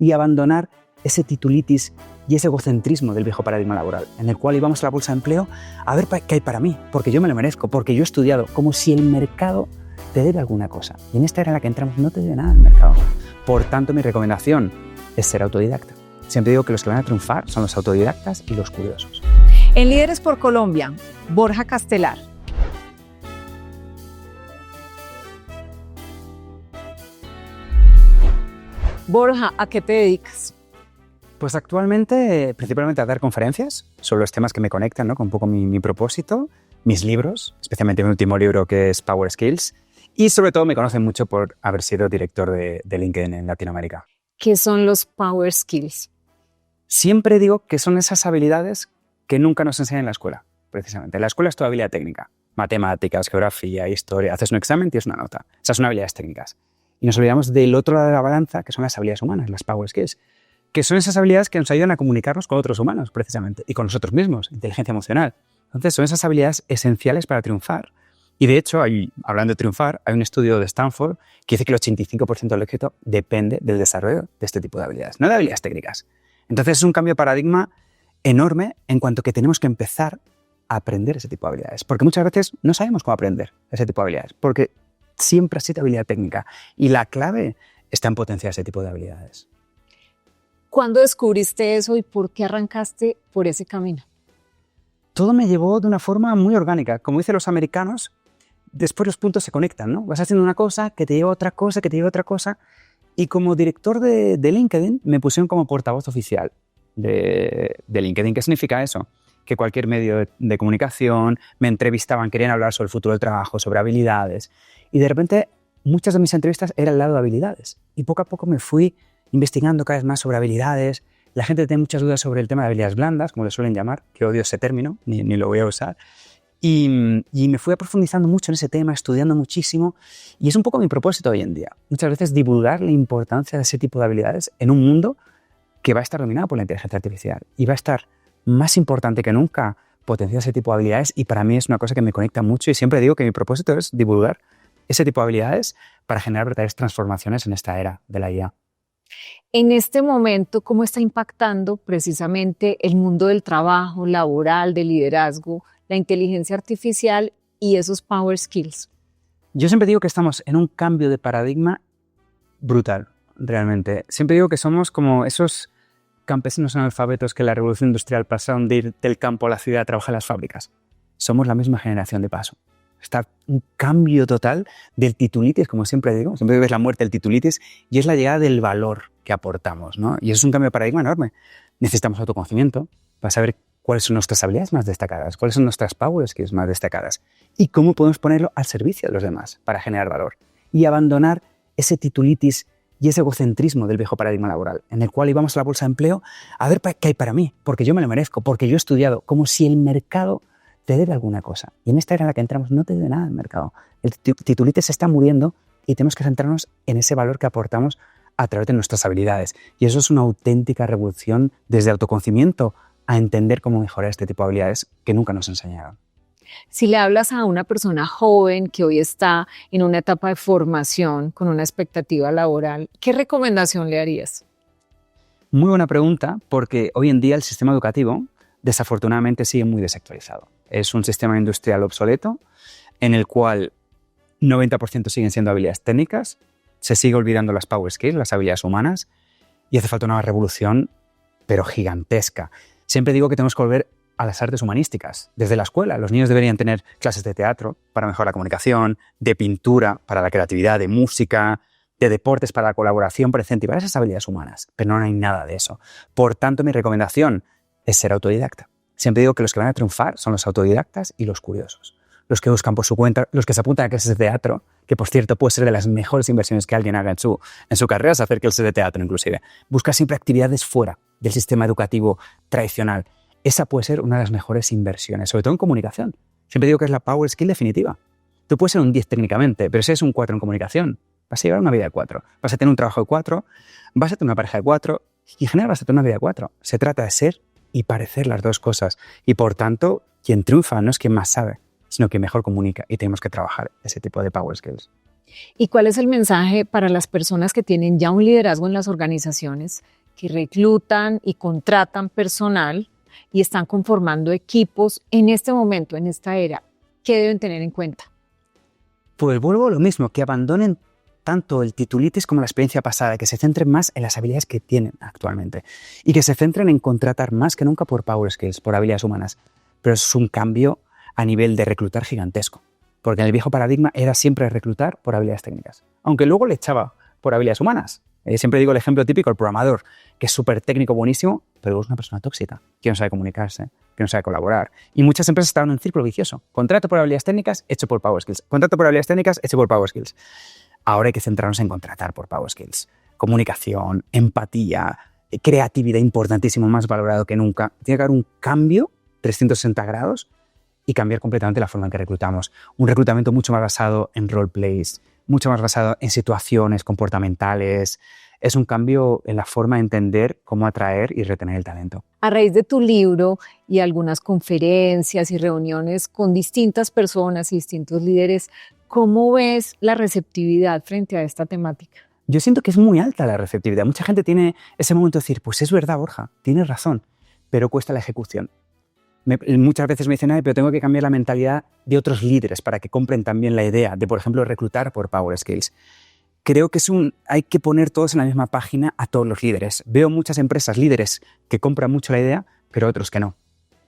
y abandonar ese titulitis y ese egocentrismo del viejo paradigma laboral, en el cual íbamos a la bolsa de empleo a ver qué hay para mí, porque yo me lo merezco, porque yo he estudiado, como si el mercado te debe alguna cosa. Y en esta era en la que entramos no te debe nada el mercado. Por tanto, mi recomendación es ser autodidacta. Siempre digo que los que van a triunfar son los autodidactas y los curiosos. En Líderes por Colombia, Borja Castelar. Borja, ¿a qué te dedicas? Pues actualmente, principalmente a dar conferencias sobre los temas que me conectan, ¿no? Con un poco mi propósito, mis libros, especialmente mi último libro que es Power Skills, y sobre todo me conocen mucho por haber sido director de LinkedIn en Latinoamérica. ¿Qué son los Power Skills? Siempre digo que son esas habilidades que nunca nos enseñan en la escuela, precisamente. En la escuela es toda habilidad técnica, matemáticas, geografía, historia, haces un examen y tienes una nota. Esas son habilidades técnicas. Y nos olvidamos del otro lado de la balanza, que son las habilidades humanas, las Power Skills, que son esas habilidades que nos ayudan a comunicarnos con otros humanos, precisamente, y con nosotros mismos, inteligencia emocional. Entonces, son esas habilidades esenciales para triunfar. Y de hecho, hablando de triunfar, hay un estudio de Stanford que dice que el 85% del éxito depende del desarrollo de este tipo de habilidades, no de habilidades técnicas. Entonces, es un cambio de paradigma enorme en cuanto que tenemos que empezar a aprender ese tipo de habilidades. Porque muchas veces no sabemos cómo aprender ese tipo de habilidades, porque siempre ha sido habilidad técnica. Y la clave está en potenciar ese tipo de habilidades. ¿Cuándo descubriste eso y por qué arrancaste por ese camino? Todo me llevó de una forma muy orgánica. Como dicen los americanos, después los puntos se conectan, ¿no? Vas haciendo una cosa que te lleva a otra cosa, que te lleva a otra cosa. Y como director de LinkedIn me pusieron como portavoz oficial de LinkedIn. ¿Qué significa eso? Que cualquier medio de comunicación me entrevistaban, querían hablar sobre el futuro del trabajo, sobre habilidades. Y de repente muchas de mis entrevistas eran al lado de habilidades. Y poco a poco me fui investigando cada vez más sobre habilidades. La gente tiene muchas dudas sobre el tema de habilidades blandas, como le suelen llamar, que odio ese término, ni lo voy a usar. Y me fui profundizando mucho en ese tema, estudiando muchísimo. Y es un poco mi propósito hoy en día. Muchas veces divulgar la importancia de ese tipo de habilidades en un mundo que va a estar dominado por la inteligencia artificial. Y va a estar más importante que nunca potenciar ese tipo de habilidades. Y para mí es una cosa que me conecta mucho. Y siempre digo que mi propósito es divulgar ese tipo de habilidades para generar verdaderas transformaciones en esta era de la IA. En este momento, ¿cómo está impactando precisamente el mundo del trabajo, laboral, de liderazgo, la inteligencia artificial y esos Power Skills? Yo siempre digo que estamos en un cambio de paradigma brutal, realmente. Siempre digo que somos como esos campesinos analfabetos que en la revolución industrial pasaron de ir del campo a la ciudad a trabajar en las fábricas. Somos la misma generación de paso. Está un cambio total del titulitis, como siempre digo. Siempre ves la muerte del titulitis y es la llegada del valor que aportamos, ¿no? Y eso es un cambio de paradigma enorme. Necesitamos autoconocimiento para saber cuáles son nuestras habilidades más destacadas, cuáles son nuestras power skills más destacadas y cómo podemos ponerlo al servicio de los demás para generar valor y abandonar ese titulitis y ese egocentrismo del viejo paradigma laboral, en el cual íbamos a la bolsa de empleo a ver qué hay para mí, porque yo me lo merezco, porque yo he estudiado, como si el mercado te debe alguna cosa. Y en esta era en la que entramos no te debe nada el mercado. El titulitis se está muriendo y tenemos que centrarnos en ese valor que aportamos a través de nuestras habilidades. Y eso es una auténtica revolución desde autoconocimiento a entender cómo mejorar este tipo de habilidades que nunca nos enseñaron. Si le hablas a una persona joven que hoy está en una etapa de formación con una expectativa laboral, ¿qué recomendación le harías? Muy buena pregunta, porque hoy en día el sistema educativo desafortunadamente sigue muy desactualizado. Es un sistema industrial obsoleto en el cual 90% siguen siendo habilidades técnicas, se sigue olvidando las power skills, las habilidades humanas, y hace falta una revolución, pero gigantesca. Siempre digo que tenemos que volver a las artes humanísticas. Desde la escuela, los niños deberían tener clases de teatro para mejorar la comunicación, de pintura para la creatividad, de música, de deportes para la colaboración, para incentivar esas habilidades humanas. Pero no hay nada de eso. Por tanto, mi recomendación es ser autodidacta. Siempre digo que los que van a triunfar son los autodidactas y los curiosos. Los que buscan por su cuenta, los que se apuntan a clases de teatro, que por cierto puede ser de las mejores inversiones que alguien haga en su carrera, es hacer clases de teatro inclusive. Busca siempre actividades fuera del sistema educativo tradicional. Esa puede ser una de las mejores inversiones, sobre todo en comunicación. Siempre digo que es la power skill definitiva. Tú puedes ser un 10 técnicamente, pero si eres un 4 en comunicación, vas a llevar una vida de 4. Vas a tener un trabajo de 4, vas a tener una pareja de 4 y en general vas a tener una vida de 4. Se trata de ser y parecer las dos cosas. Y por tanto, quien triunfa no es quien más sabe, sino quien mejor comunica. Y tenemos que trabajar ese tipo de power skills. ¿Y cuál es el mensaje para las personas que tienen ya un liderazgo en las organizaciones, que reclutan y contratan personal y están conformando equipos en este momento, en esta era? ¿Qué deben tener en cuenta? Pues vuelvo a lo mismo, que abandonen tanto el titulitis como la experiencia pasada, que se centren más en las habilidades que tienen actualmente y que se centren en contratar más que nunca por Power Skills, por habilidades humanas. Pero es un cambio a nivel de reclutar gigantesco, porque en el viejo paradigma era siempre reclutar por habilidades técnicas, aunque luego le echaba por habilidades humanas. Siempre digo el ejemplo típico, el programador, que es súper técnico, buenísimo, pero es una persona tóxica, que no sabe comunicarse, que no sabe colaborar. Y muchas empresas estaban en un círculo vicioso. Contrato por habilidades técnicas, hecho por Power Skills. Contrato por habilidades técnicas, hecho por Power Skills. Ahora hay que centrarnos en contratar por Power Skills. Comunicación, empatía, creatividad, importantísimo, más valorado que nunca. Tiene que haber un cambio 360 grados y cambiar completamente la forma en que reclutamos. Un reclutamiento mucho más basado en roleplays, mucho más basado en situaciones comportamentales. Es un cambio en la forma de entender cómo atraer y retener el talento. A raíz de tu libro y algunas conferencias y reuniones con distintas personas y distintos líderes, ¿cómo ves la receptividad frente a esta temática? Yo siento que es muy alta la receptividad. Mucha gente tiene ese momento de decir, pues es verdad, Borja, tienes razón, pero cuesta la ejecución. Muchas veces me dicen, pero tengo que cambiar la mentalidad de otros líderes para que compren también la idea de, por ejemplo, reclutar por Power Skills. Creo que hay que poner todos en la misma página a todos los líderes. Veo muchas empresas, líderes, que compran mucho la idea, pero otros que no.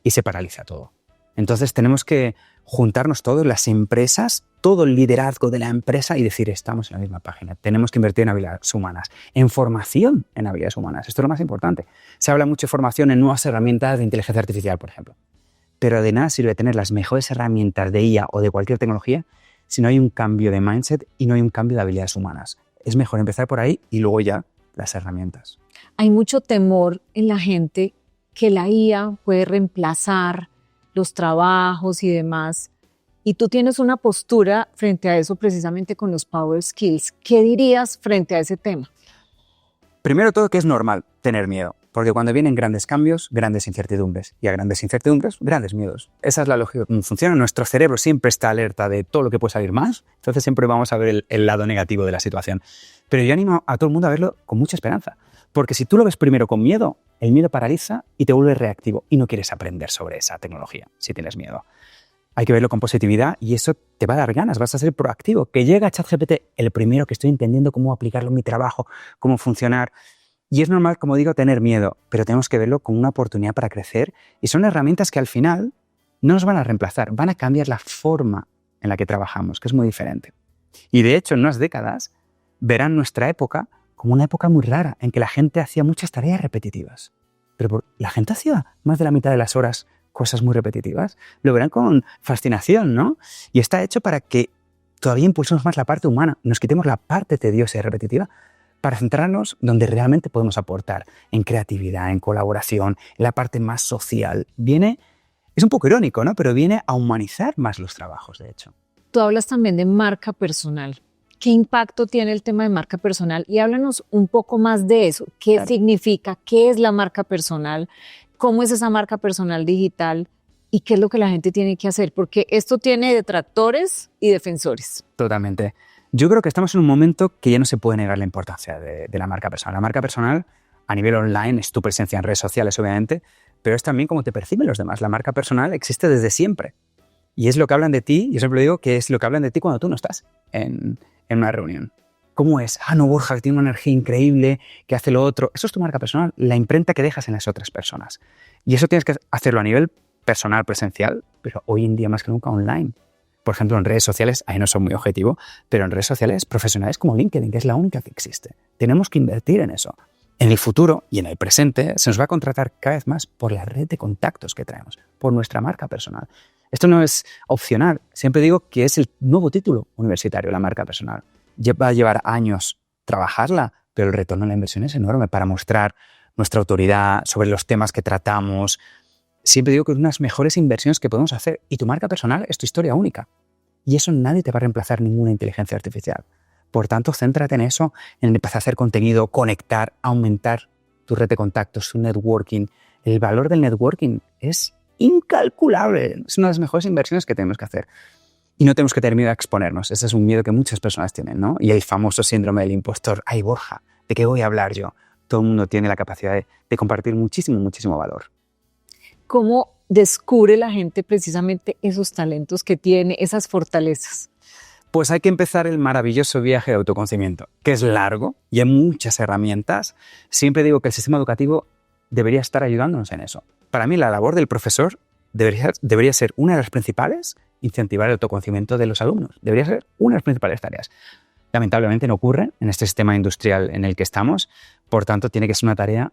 Y se paraliza todo. Entonces tenemos que juntarnos todos, las empresas, todo el liderazgo de la empresa y decir, estamos en la misma página. Tenemos que invertir en habilidades humanas, en formación en habilidades humanas. Esto es lo más importante. Se habla mucho de formación en nuevas herramientas de inteligencia artificial, por ejemplo. Pero de nada sirve tener las mejores herramientas de IA o de cualquier tecnología si no hay un cambio de mindset y no hay un cambio de habilidades humanas. Es mejor empezar por ahí y luego ya las herramientas. Hay mucho temor en la gente que la IA puede reemplazar los trabajos y demás. Y tú tienes una postura frente a eso precisamente con los Power Skills. ¿Qué dirías frente a ese tema? Primero todo que es normal tener miedo, porque cuando vienen grandes cambios, grandes incertidumbres, y a grandes incertidumbres, grandes miedos. Esa es la lógica como funciona. Nuestro cerebro siempre está alerta de todo lo que puede salir más, entonces siempre vamos a ver el lado negativo de la situación. Pero yo animo a todo el mundo a verlo con mucha esperanza, porque si tú lo ves primero con miedo, el miedo paraliza y te vuelve reactivo y no quieres aprender sobre esa tecnología si tienes miedo. Hay que verlo con positividad y eso te va a dar ganas, vas a ser proactivo. Que llega ChatGPT, el primero que estoy entendiendo cómo aplicarlo en mi trabajo, cómo funcionar. Y es normal, como digo, tener miedo, pero tenemos que verlo como una oportunidad para crecer y son herramientas que al final no nos van a reemplazar, van a cambiar la forma en la que trabajamos, que es muy diferente. Y de hecho, en unas décadas verán nuestra época como una época muy rara, en que la gente hacía muchas tareas repetitivas. Pero la gente hacía más de la mitad de las horas cosas muy repetitivas. Lo verán con fascinación, ¿no? Y está hecho para que todavía impulsemos más la parte humana, nos quitemos la parte tediosa y repetitiva para centrarnos donde realmente podemos aportar, en creatividad, en colaboración, en la parte más social. Es un poco irónico, ¿no? Pero viene a humanizar más los trabajos, de hecho. Tú hablas también de marca personal. ¿Qué impacto tiene el tema de marca personal? Y háblanos un poco más de eso. ¿Qué significa? ¿Qué es la marca personal? ¿Cómo es esa marca personal digital? ¿Y qué es lo que la gente tiene que hacer? Porque esto tiene detractores y defensores. Totalmente. Yo creo que estamos en un momento que ya no se puede negar la importancia de la marca personal. La marca personal a nivel online es tu presencia en redes sociales, obviamente, pero es también cómo te perciben los demás. La marca personal existe desde siempre. Y es lo que hablan de ti, yo siempre digo que es lo que hablan de ti cuando tú no estás en una reunión. ¿Cómo es? No, Borja, que tiene una energía increíble, que hace lo otro. Eso es tu marca personal, la imprenta que dejas en las otras personas. Y eso tienes que hacerlo a nivel personal, presencial, pero hoy en día más que nunca online. Por ejemplo, en redes sociales, ahí no soy muy objetivo, pero en redes sociales profesionales como LinkedIn, que es la única que existe. Tenemos que invertir en eso. En el futuro y en el presente se nos va a contratar cada vez más por la red de contactos que traemos, por nuestra marca personal. Esto no es opcional. Siempre digo que es el nuevo título universitario, la marca personal. Va a llevar años trabajarla, pero el retorno en la inversión es enorme para mostrar nuestra autoridad sobre los temas que tratamos. Siempre digo que es una de las mejores inversiones que podemos hacer. Y tu marca personal es tu historia única. Y eso nadie te va a reemplazar ninguna inteligencia artificial. Por tanto, céntrate en eso, en empezar a hacer contenido, conectar, aumentar tu red de contactos, tu networking. El valor del networking es incalculable. Es una de las mejores inversiones que tenemos que hacer. Y no tenemos que tener miedo a exponernos. Ese es un miedo que muchas personas tienen, ¿no? Y el famoso síndrome del impostor. Ay, Borja, ¿de qué voy a hablar yo? Todo el mundo tiene la capacidad de compartir muchísimo, muchísimo valor. ¿Cómo descubre la gente precisamente esos talentos que tiene, esas fortalezas? Pues hay que empezar el maravilloso viaje de autoconocimiento, que es largo y hay muchas herramientas. Siempre digo que el sistema educativo debería estar ayudándonos en eso. Para mí, la labor del profesor debería ser una de las principales, incentivar el autoconocimiento de los alumnos. Debería ser una de las principales tareas. Lamentablemente no ocurre en este sistema industrial en el que estamos, por tanto tiene que ser una tarea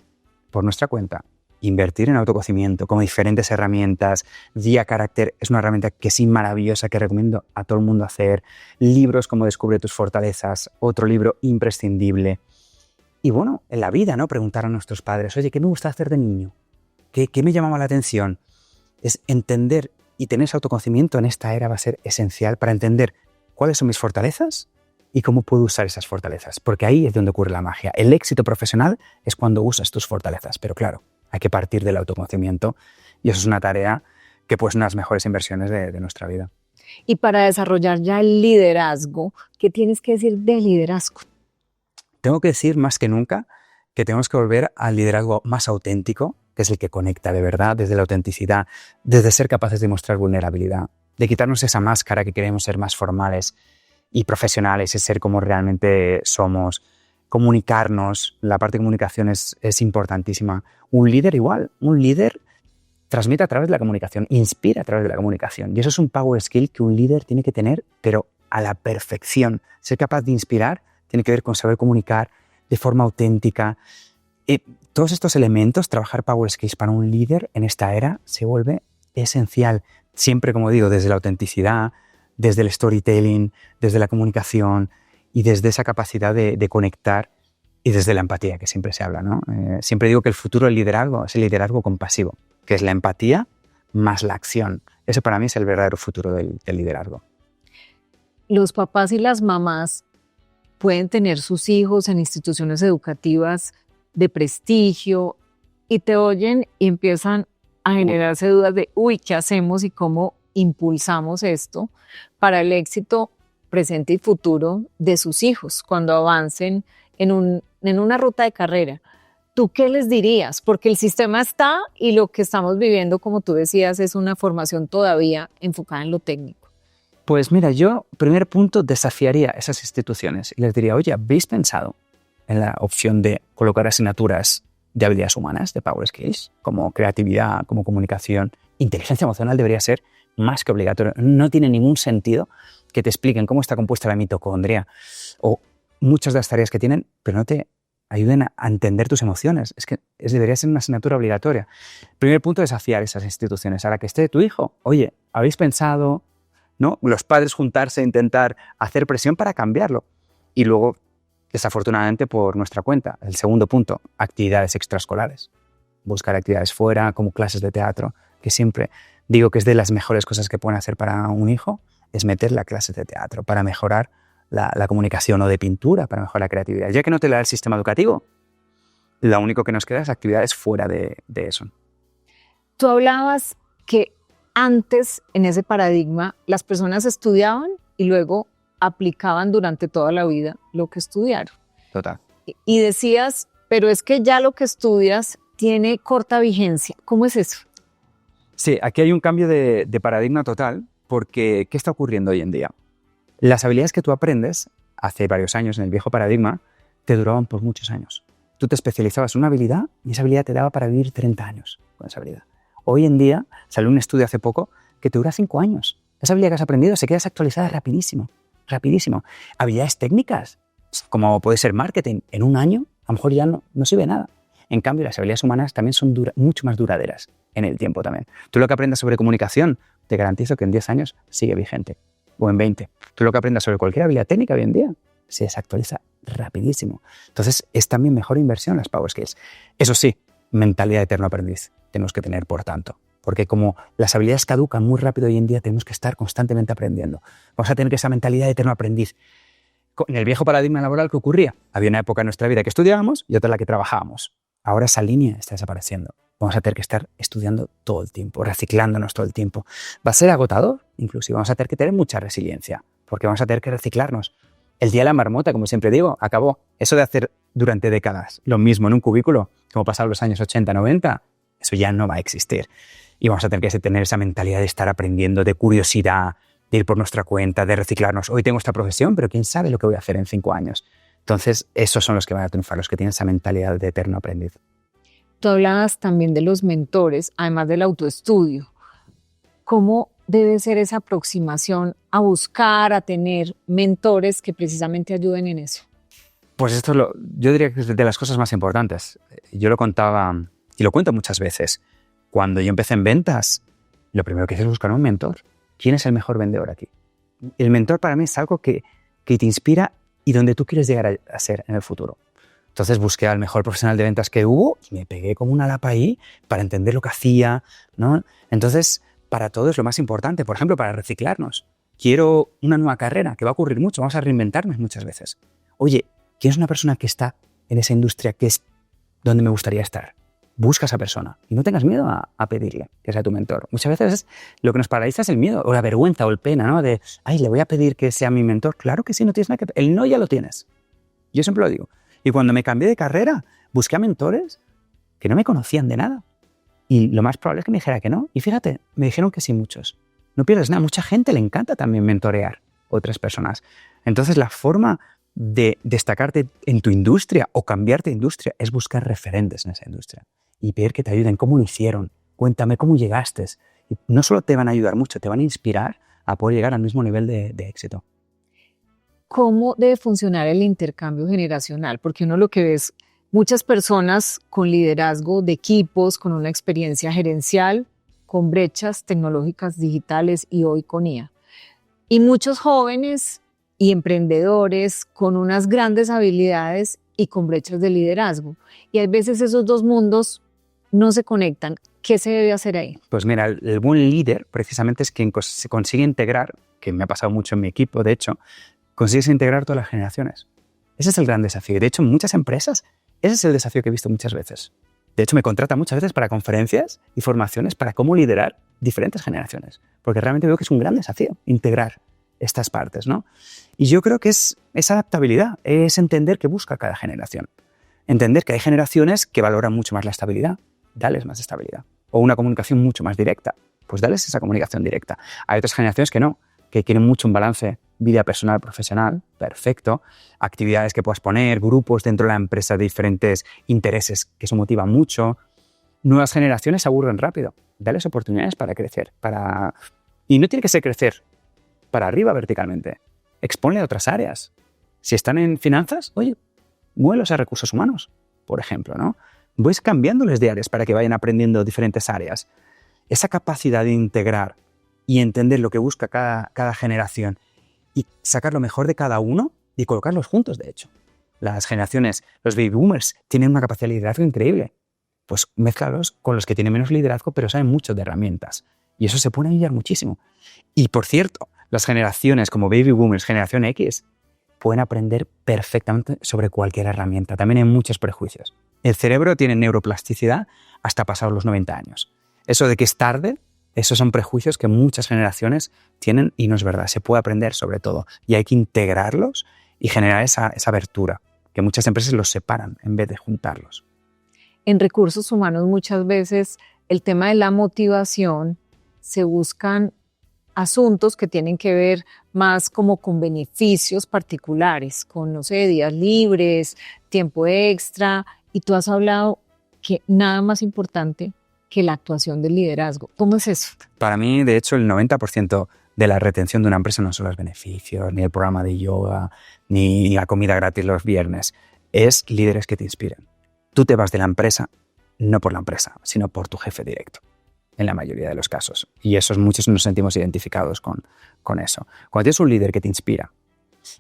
por nuestra cuenta. Invertir en autoconocimiento con diferentes herramientas. Día Carácter es una herramienta que sí maravillosa, que recomiendo a todo el mundo hacer. Libros como Descubre tus fortalezas, otro libro imprescindible. Y bueno, en la vida, ¿no? Preguntar a nuestros padres, oye, ¿qué me gusta hacer de niño? ¿Qué me llamaba la atención? Es entender y tener ese autoconocimiento en esta era va a ser esencial para entender cuáles son mis fortalezas y cómo puedo usar esas fortalezas. Porque ahí es donde ocurre la magia. El éxito profesional es cuando usas tus fortalezas, pero claro, hay que partir del autoconocimiento y eso es una tarea que pues una de las mejores inversiones de nuestra vida. Y para desarrollar ya el liderazgo, ¿qué tienes que decir de liderazgo? Tengo que decir más que nunca que tenemos que volver al liderazgo más auténtico, que es el que conecta de verdad, desde la autenticidad, desde ser capaces de mostrar vulnerabilidad, de quitarnos esa máscara que queremos ser más formales y profesionales, y ser como realmente somos. Comunicarnos, la parte de comunicación es importantísima. Un líder igual, un líder transmite a través de la comunicación, inspira a través de la comunicación. Y eso es un power skill que un líder tiene que tener, pero a la perfección. Ser capaz de inspirar tiene que ver con saber comunicar de forma auténtica. Todos estos elementos, trabajar power skills para un líder en esta era se vuelve esencial. Siempre, como digo, desde la autenticidad, desde el storytelling, desde la comunicación, y desde esa capacidad de conectar y desde la empatía, que siempre se habla, ¿no? Siempre digo que el futuro del liderazgo es el liderazgo compasivo, que es la empatía más la acción. Eso para mí es el verdadero futuro del liderazgo. Los papás y las mamás pueden tener sus hijos en instituciones educativas de prestigio y te oyen y empiezan a generarse dudas de, ¿qué hacemos y cómo impulsamos esto para el éxito presente y futuro de sus hijos cuando avancen en una ruta de carrera? ¿Tú qué les dirías? Porque el sistema está y lo que estamos viviendo, como tú decías, es una formación todavía enfocada en lo técnico. Pues mira, yo, primer punto, desafiaría esas instituciones y les diría, oye, ¿habéis pensado en la opción de colocar asignaturas de habilidades humanas, de power skills, como creatividad, como comunicación? Inteligencia emocional debería ser más que obligatorio. No tiene ningún sentido que te expliquen cómo está compuesta la mitocondria o muchas de las tareas que tienen, pero no te ayuden a entender tus emociones. Es que debería ser una asignatura obligatoria. Primer punto, desafiar esas instituciones. A la que esté tu hijo, oye, ¿habéis pensado, no? Los padres juntarse e intentar hacer presión para cambiarlo. Y luego, desafortunadamente, por nuestra cuenta, el segundo punto, actividades extraescolares. Buscar actividades fuera, como clases de teatro, que siempre digo que es de las mejores cosas que pueden hacer para un hijo, es meter la clase de teatro para mejorar la comunicación, o de pintura para mejorar la creatividad. Ya que no te la da el sistema educativo, lo único que nos queda es actividades fuera de eso. Tú hablabas que antes, en ese paradigma, las personas estudiaban y luego aplicaban durante toda la vida lo que estudiaron. Total. Y decías, pero es que ya lo que estudias tiene corta vigencia. ¿Cómo es eso? Sí, aquí hay un cambio de paradigma total, porque ¿qué está ocurriendo hoy en día? Las habilidades que tú aprendes hace varios años en el viejo paradigma te duraban por muchos años. Tú te especializabas en una habilidad y esa habilidad te daba para vivir 30 años con esa habilidad. Hoy en día salió un estudio hace poco que te dura 5 años. Esa habilidad que has aprendido se queda desactualizada rapidísimo, rapidísimo. Habilidades técnicas, como puede ser marketing, en un año a lo mejor ya no sirve de nada. En cambio, las habilidades humanas también son mucho más duraderas en el tiempo también. Tú lo que aprendas sobre comunicación, te garantizo que en 10 años sigue vigente. O en 20. Tú lo que aprendas sobre cualquier habilidad técnica hoy en día se desactualiza rapidísimo. Entonces, es también mejor inversión las power skills. Eso sí, mentalidad de eterno aprendiz tenemos que tener, por tanto. Porque como las habilidades caducan muy rápido hoy en día, tenemos que estar constantemente aprendiendo. Vamos a tener esa mentalidad de eterno aprendiz. En el viejo paradigma laboral, ¿qué ocurría? Había una época en nuestra vida que estudiábamos y otra en la que trabajábamos. Ahora esa línea está desapareciendo. vamos a tener que estar estudiando todo el tiempo, reciclándonos todo el tiempo. Va a ser agotador, inclusive vamos a tener que tener mucha resiliencia, porque vamos a tener que reciclarnos. El día de la marmota, como siempre digo, acabó. Eso de hacer durante décadas lo mismo en un cubículo, como pasaron los años 80, 90, eso ya no va a existir. Y vamos a tener que tener esa mentalidad de estar aprendiendo, de curiosidad, de ir por nuestra cuenta, de reciclarnos. Hoy tengo esta profesión, pero quién sabe lo que voy a hacer en 5 años. Entonces, esos son los que van a triunfar, los que tienen esa mentalidad de eterno aprendiz. Tú hablabas también de los mentores, además del autoestudio. ¿Cómo debe ser esa aproximación a buscar, a tener mentores que precisamente ayuden en eso? Pues esto yo diría que es de las cosas más importantes. Yo lo contaba y lo cuento muchas veces. Cuando yo empecé en ventas, lo primero que hice es buscar un mentor. ¿Quién es el mejor vendedor aquí? El mentor para mí es algo que te inspira y donde tú quieres llegar a ser en el futuro. Entonces busqué al mejor profesional de ventas que hubo y me pegué como una lapa ahí para entender lo que hacía, ¿no? Entonces, para todo es lo más importante. Por ejemplo, para reciclarnos. Quiero una nueva carrera, que va a ocurrir mucho. Vamos a reinventarnos muchas veces. Oye, ¿quién es una persona que está en esa industria que es donde me gustaría estar? Busca a esa persona y no tengas miedo a pedirle que sea tu mentor. Muchas veces lo que nos paraliza es el miedo o la vergüenza o el pena, ¿no? De, le voy a pedir que sea mi mentor. Claro que sí, no tienes nada que... El no ya lo tienes. Yo siempre lo digo. Y cuando me cambié de carrera, busqué a mentores que no me conocían de nada. Y lo más probable es que me dijera que no. Y fíjate, me dijeron que sí muchos. No pierdes nada. Mucha gente le encanta también mentorear a otras personas. Entonces, la forma de destacarte en tu industria o cambiarte de industria es buscar referentes en esa industria y pedir que te ayuden. ¿Cómo lo hicieron? Cuéntame cómo llegaste. Y no solo te van a ayudar mucho, te van a inspirar a poder llegar al mismo nivel de éxito. ¿Cómo debe funcionar el intercambio generacional? Porque uno lo que ve es muchas personas con liderazgo de equipos, con una experiencia gerencial, con brechas tecnológicas digitales y hoy con IA. Y muchos jóvenes y emprendedores con unas grandes habilidades y con brechas de liderazgo. Y a veces esos dos mundos no se conectan. ¿Qué se debe hacer ahí? Pues mira, el buen líder precisamente es quien se consigue integrar, que me ha pasado mucho en mi equipo, de hecho, consigues integrar todas las generaciones. Ese es el gran desafío. De hecho, en muchas empresas, ese es el desafío que he visto muchas veces. De hecho, me contratan muchas veces para conferencias y formaciones para cómo liderar diferentes generaciones. Porque realmente veo que es un gran desafío integrar estas partes, ¿no? Y yo creo que es adaptabilidad, es entender qué busca cada generación. Entender que hay generaciones que valoran mucho más la estabilidad, dales más estabilidad. O una comunicación mucho más directa, pues dales esa comunicación directa. Hay otras generaciones que no, que quieren mucho un balance vida personal, profesional, perfecto, actividades que puedas poner, grupos dentro de la empresa de diferentes intereses que eso motiva mucho. Nuevas generaciones se aburren rápido. Dales oportunidades para crecer. Y no tiene que ser crecer para arriba verticalmente. Exponle a otras áreas. Si están en finanzas, oye, muévelos a recursos humanos, por ejemplo, ¿no? Vais cambiándoles de áreas para que vayan aprendiendo diferentes áreas. Esa capacidad de integrar y entender lo que busca cada generación y sacar lo mejor de cada uno y colocarlos juntos, de hecho. Las generaciones, los baby boomers, tienen una capacidad de liderazgo increíble. Pues mézclalos con los que tienen menos liderazgo, pero saben mucho de herramientas. Y eso se puede ayudar muchísimo. Y, por cierto, las generaciones como baby boomers, generación X, pueden aprender perfectamente sobre cualquier herramienta. También hay muchos prejuicios. El cerebro tiene neuroplasticidad hasta pasados los 90 años. Eso de que es tarde, esos son prejuicios que muchas generaciones tienen y no es verdad. Se puede aprender sobre todo y hay que integrarlos y generar esa abertura, que muchas empresas los separan en vez de juntarlos. En recursos humanos muchas veces el tema de la motivación se buscan asuntos que tienen que ver más como con beneficios particulares, con, no sé, días libres, tiempo extra, y tú has hablado que nada más importante que la actuación del liderazgo. ¿Cómo es eso? Para mí, de hecho, el 90% de la retención de una empresa no son los beneficios, ni el programa de yoga, ni la comida gratis los viernes. Es líderes que te inspiren. Tú te vas de la empresa, no por la empresa, sino por tu jefe directo, en la mayoría de los casos. Y muchos nos sentimos identificados con eso. Cuando tienes un líder que te inspira,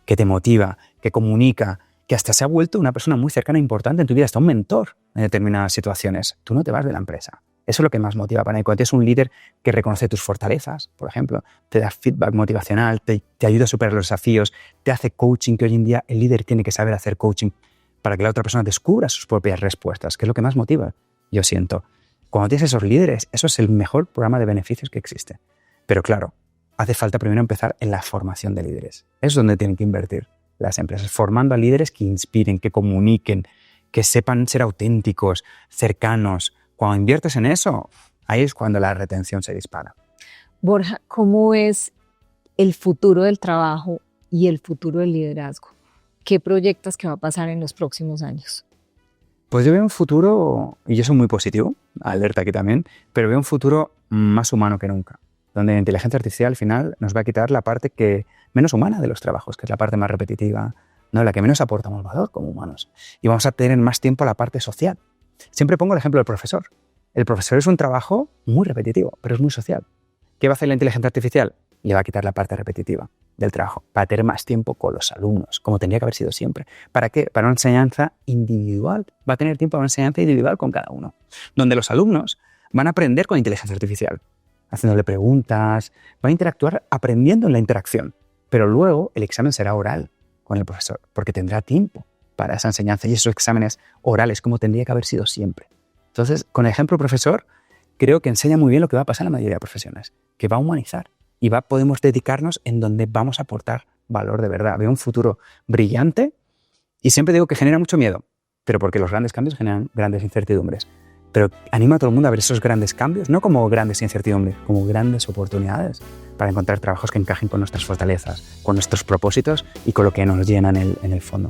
que te motiva, que comunica, que hasta se ha vuelto una persona muy cercana e importante en tu vida, hasta un mentor en determinadas situaciones, tú no te vas de la empresa. Eso es lo que más motiva para mí. Cuando tienes un líder que reconoce tus fortalezas, por ejemplo, te da feedback motivacional, te ayuda a superar los desafíos, te hace coaching, que hoy en día el líder tiene que saber hacer coaching para que la otra persona descubra sus propias respuestas, que es lo que más motiva, yo siento. Cuando tienes esos líderes, eso es el mejor programa de beneficios que existe. Pero claro, hace falta primero empezar en la formación de líderes. Es donde tienen que invertir las empresas, formando a líderes que inspiren, que comuniquen, que sepan ser auténticos, cercanos. Cuando inviertes en eso, ahí es cuando la retención se dispara. Borja, ¿cómo es el futuro del trabajo y el futuro del liderazgo? ¿Qué proyectas que va a pasar en los próximos años? Pues yo veo un futuro, y yo soy muy positivo, alerta aquí también, pero veo un futuro más humano que nunca, donde la inteligencia artificial al final nos va a quitar la parte menos humana de los trabajos, que es la parte más repetitiva, ¿no? La que menos aportamos valor como humanos. Y vamos a tener más tiempo a la parte social. Siempre pongo el ejemplo del profesor. El profesor es un trabajo muy repetitivo, pero es muy social. ¿Qué va a hacer la inteligencia artificial? Le va a quitar la parte repetitiva del trabajo para tener más tiempo con los alumnos, como tendría que haber sido siempre. ¿Para qué? Para una enseñanza individual. Va a tener tiempo para una enseñanza individual con cada uno, donde los alumnos van a aprender con inteligencia artificial, haciéndole preguntas, van a interactuar aprendiendo en la interacción, pero luego el examen será oral con el profesor, porque tendrá tiempo para esa enseñanza y esos exámenes orales, como tendría que haber sido siempre. Entonces, con el ejemplo profesor, creo que enseña muy bien lo que va a pasar en la mayoría de profesiones, que va a humanizar y podemos dedicarnos en donde vamos a aportar valor de verdad. Veo un futuro brillante y siempre digo que genera mucho miedo, pero porque los grandes cambios generan grandes incertidumbres. Pero animo a todo el mundo a ver esos grandes cambios, no como grandes incertidumbres, como grandes oportunidades para encontrar trabajos que encajen con nuestras fortalezas, con nuestros propósitos y con lo que nos llena en el fondo.